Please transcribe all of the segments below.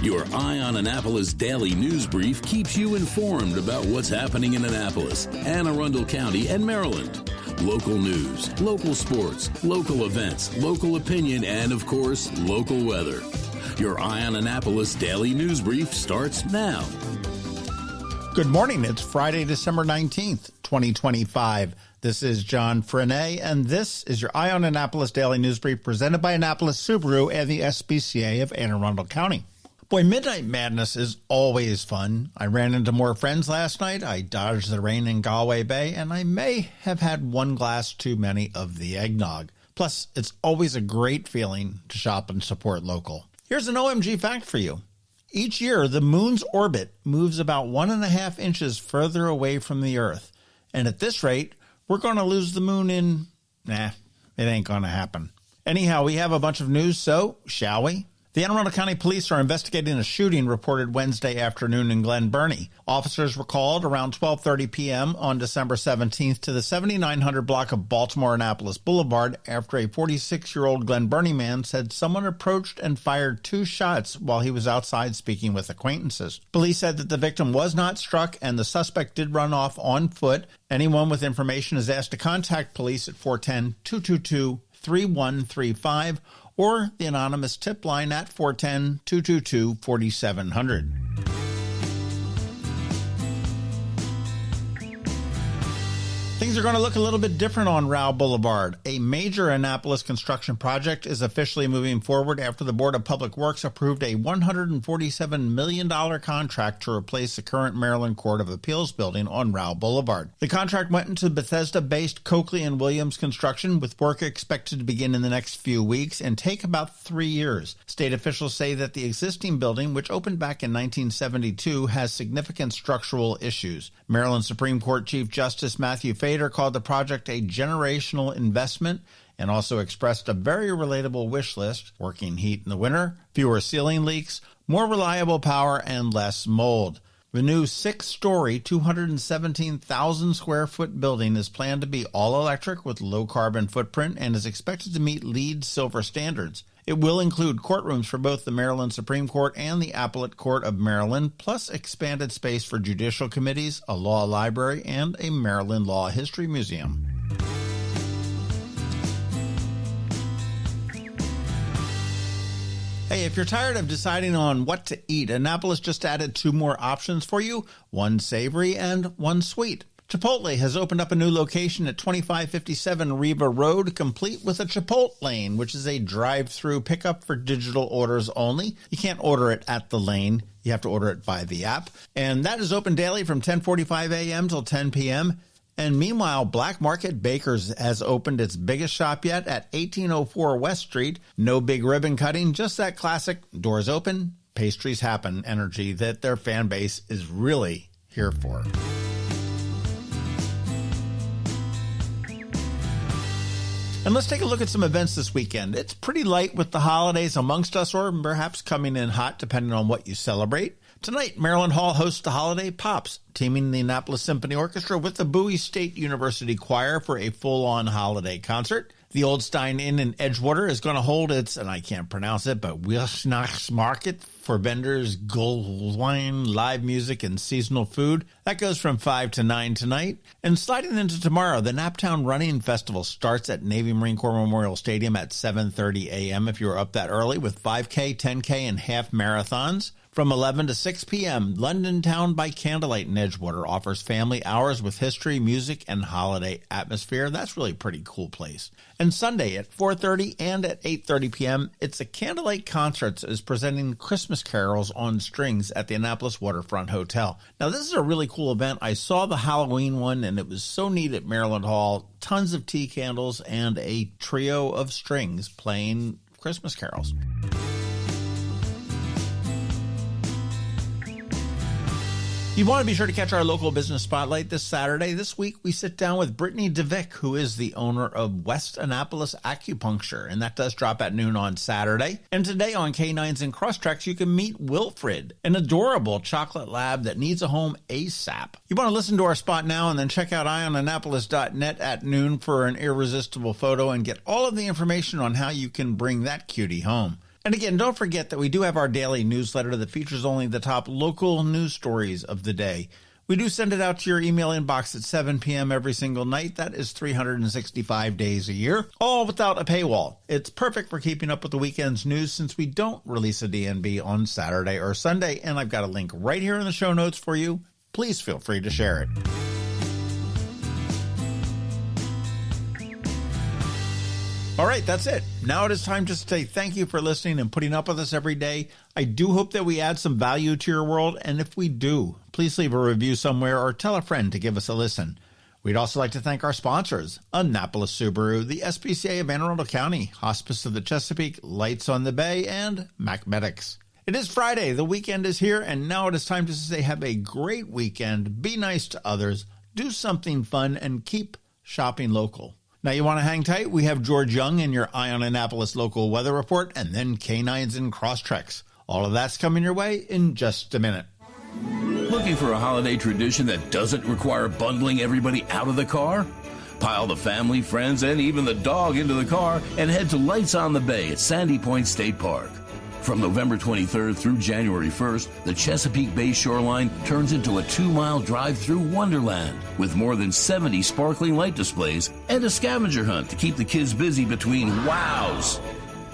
Your Eye on Annapolis daily news brief keeps you informed about what's happening in Annapolis and Arundel County and Maryland. Local news, local sports, local events, local opinion, and, of course, local weather. Your Eye on Annapolis daily news brief starts now. Good morning. It's Friday, December 19th, 2025. This is John Frenaye, and this is your Eye on Annapolis daily news brief presented by Annapolis Subaru and the SPCA of Anne Arundel County. Boy, Midnight Madness is always fun. I ran into more friends last night. I dodged the rain in Galway Bay, and I may have had one glass too many of the eggnog. Plus, it's always a great feeling to shop and support local. Here's an OMG fact for you. Each year, the moon's orbit moves about 1.5 inches further away from the Earth. And at this rate, we're going to lose the moon in... it ain't going to happen. Anyhow, we have a bunch of news, so shall we? The Anne Arundel County Police are investigating a shooting reported Wednesday afternoon in Glen Burnie. Officers were called around 12:30 p.m. on December 17th to the 7900 block of Baltimore-Annapolis Boulevard after a 46-year-old Glen Burnie man said someone approached and fired 2 shots while he was outside speaking with acquaintances. Police said that the victim was not struck and the suspect did run off on foot. Anyone with information is asked to contact police at 410-222-3135 or the anonymous tip line at 410-222-4700. Things are going to look a little bit different on Rowell Boulevard. A major Annapolis construction project is officially moving forward after the Board of Public Works approved a $147 million contract to replace the current Maryland Court of Appeals building on Rowell Boulevard. The contract went into Bethesda-based Coakley & Williams Construction, with work expected to begin in the next few weeks and take about 3 years. State officials say that the existing building, which opened back in 1972, has significant structural issues. Maryland Supreme Court Chief Justice Matthew Fader called the project a generational investment and also expressed a very relatable wish list: working heat in the winter, fewer ceiling leaks, more reliable power, and less mold. The new 6-story, 217,000 square foot building is planned to be all electric with low carbon footprint and is expected to meet LEED Silver standards. It will include courtrooms for both the Maryland Supreme Court and the Appellate Court of Maryland, plus expanded space for judicial committees, a law library, and a Maryland Law History Museum. Hey, if you're tired of deciding on what to eat, Annapolis just added 2 more options for you, one savory and one sweet. Chipotle has opened up a new location at 2557 Riva Road, complete with a Chipotlane, which is a drive-through pickup for digital orders only. You can't order it at the lane. You have to order it by the app. And that is open daily from 10:45 a.m. till 10 p.m. And meanwhile, Black Market Bakers has opened its biggest shop yet at 1804 West Street. No big ribbon cutting, just that classic doors open, pastries happen energy that their fan base is really here for. And let's take a look at some events this weekend. It's pretty light with the holidays amongst us, or perhaps coming in hot depending on what you celebrate. Tonight, Maryland Hall hosts the Holiday Pops, teaming the Annapolis Symphony Orchestra with the Bowie State University Choir for a full-on holiday concert. The Old Stein Inn in Edgewater is going to hold its, and I can't pronounce it, but Wilsnachts Market for vendors, gold wine, live music, and seasonal food. That goes from 5 to 9 tonight. And sliding into tomorrow, the Naptown Running Festival starts at Navy Marine Corps Memorial Stadium at 7:30 a.m. if you're up that early, with 5K, 10K, and half marathons. From 11 to 6 p.m., London Town by Candlelight in Edgewater offers family hours with history, music, and holiday atmosphere. That's really a pretty cool place. And Sunday at 4:30 and at 8:30 p.m., it's a Candlelight Concerts is presenting Christmas carols on strings at the Annapolis Waterfront Hotel. Now, this is a really cool event. I saw the Halloween one, and it was so neat at Maryland Hall. Tons of tea candles and a trio of strings playing Christmas carols. You want to be sure to catch our local business spotlight this Saturday. This week, we sit down with Brittany DeVick, who is the owner of West Annapolis Acupuncture, and that does drop at noon on Saturday. And today on Canines and Crosstreks, you can meet Wilfred, an adorable chocolate lab that needs a home ASAP. You want to listen to our spot now and then check out eyeonannapolis.net at noon for an irresistible photo and get all of the information on how you can bring that cutie home. And again, don't forget that we do have our daily newsletter that features only the top local news stories of the day. We do send it out to your email inbox at 7 p.m. every single night. That is 365 days a year, all without a paywall. It's perfect for keeping up with the weekend's news since we don't release a DNB on Saturday or Sunday. And I've got a link right here in the show notes for you. Please feel free to share it. All right, that's it. Now it is time to say thank you for listening and putting up with us every day. I do hope that we add some value to your world, and if we do, please leave a review somewhere or tell a friend to give us a listen. We'd also like to thank our sponsors, Annapolis Subaru, the SPCA of Anne Arundel County, Hospice of the Chesapeake, Lights on the Bay, and Mac Medics. It is Friday, the weekend is here, and now it is time to say have a great weekend, be nice to others, do something fun, and keep shopping local. Now, you want to hang tight? We have George Young in your Eye on Annapolis local weather report, and then Canines and Crosstreks. All of that's coming your way in just a minute. Looking for a holiday tradition that doesn't require bundling everybody out of the car? Pile the family, friends, and even the dog into the car and head to Lights on the Bay at Sandy Point State Park. From November 23rd through January 1st, the Chesapeake Bay shoreline turns into a 2-mile drive-through wonderland with more than 70 sparkling light displays and a scavenger hunt to keep the kids busy between wows.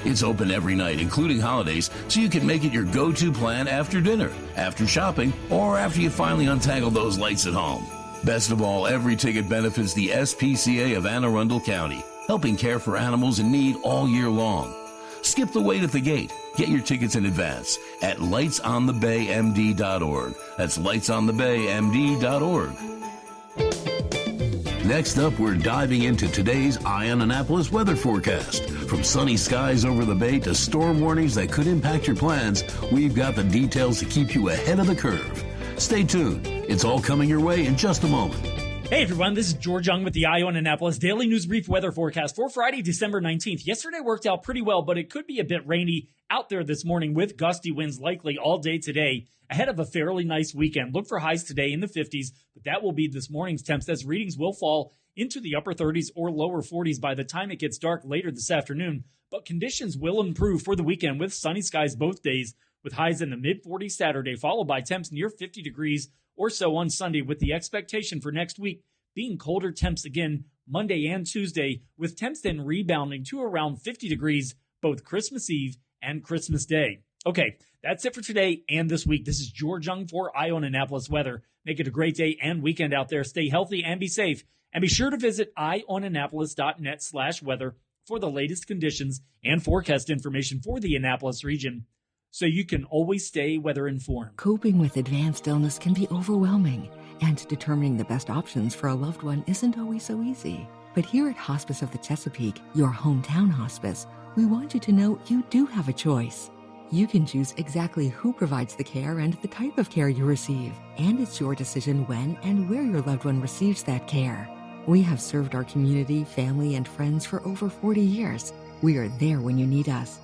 It's open every night, including holidays, so you can make it your go-to plan after dinner, after shopping, or after you finally untangle those lights at home. Best of all, every ticket benefits the SPCA of Anne Arundel County, helping care for animals in need all year long. Skip the wait at the gate. Get your tickets in advance at lightsonthebaymd.org. That's lightsonthebaymd.org. Next up, we're diving into today's Eye on Annapolis weather forecast. From sunny skies over the bay to storm warnings that could impact your plans, we've got the details to keep you ahead of the curve. Stay tuned. It's all coming your way in just a moment. Hey everyone, this is George Young with the Eye on Annapolis Daily News Brief weather forecast for Friday, December 19th. Yesterday worked out pretty well, but it could be a bit rainy out there this morning with gusty winds likely all day today ahead of a fairly nice weekend. Look for highs today in the 50s, but that will be this morning's temps as readings will fall into the upper 30s or lower 40s by the time it gets dark later this afternoon. But conditions will improve for the weekend with sunny skies both days with highs in the mid-40s Saturday, followed by temps near 50 degrees or so on Sunday, with the expectation for next week being colder temps again Monday and Tuesday, with temps then rebounding to around 50 degrees both Christmas Eve and Christmas Day. Okay, that's it for today and this week. This is George Young for Eye on Annapolis Weather. Make it a great day and weekend out there. Stay healthy and be safe. And be sure to visit eyeonannapolis.net/weather for the latest conditions and forecast information for the Annapolis region, so you can always stay weather informed. Coping with advanced illness can be overwhelming, and determining the best options for a loved one isn't always so easy. But here at Hospice of the Chesapeake, your hometown hospice, we want you to know you do have a choice. You can choose exactly who provides the care and the type of care you receive, and it's your decision when and where your loved one receives that care. We have served our community, family, and friends for over 40 years. We are there when you need us.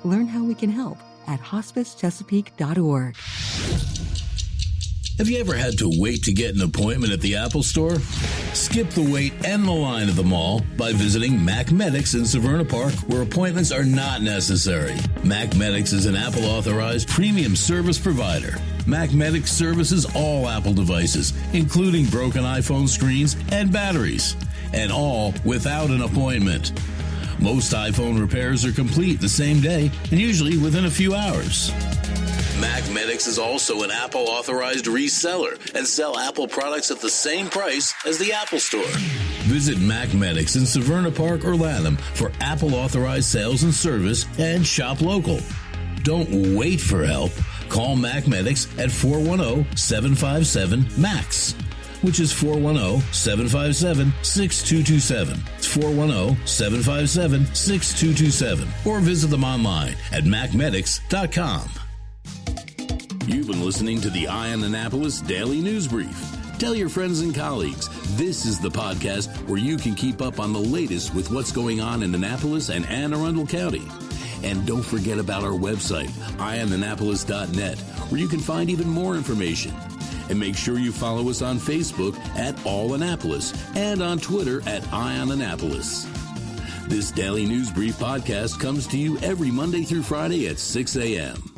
Learn how we can help at hospicechesapeake.org. Have you ever had to wait to get an appointment at the Apple Store? Skip the wait and the line at the mall by visiting Mac Medics in Severna Park, where appointments are not necessary. Mac Medics is an Apple-authorized premium service provider. Mac Medics services all Apple devices, including broken iPhone screens and batteries, and all without an appointment. Most iPhone repairs are complete the same day and usually within a few hours. Mac Medics is also an Apple-authorized reseller and sell Apple products at the same price as the Apple Store. Visit Mac Medics in Severna Park or Lanham for Apple-authorized sales and service and shop local. Don't wait for help. Call Mac Medics at 410-757-MAX, which is 410-757-6227. It's 410-757-6227. Or visit them online at macmedics.com. You've been listening to the Eye on Annapolis Daily News Brief. Tell your friends and colleagues, this is the podcast where you can keep up on the latest with what's going on in Annapolis and Anne Arundel County. And don't forget about our website, eyeonannapolis.net, where you can find even more information. And make sure you follow us on Facebook at All Annapolis and on Twitter at Eye on Annapolis. This Daily News Brief podcast comes to you every Monday through Friday at 6 a.m.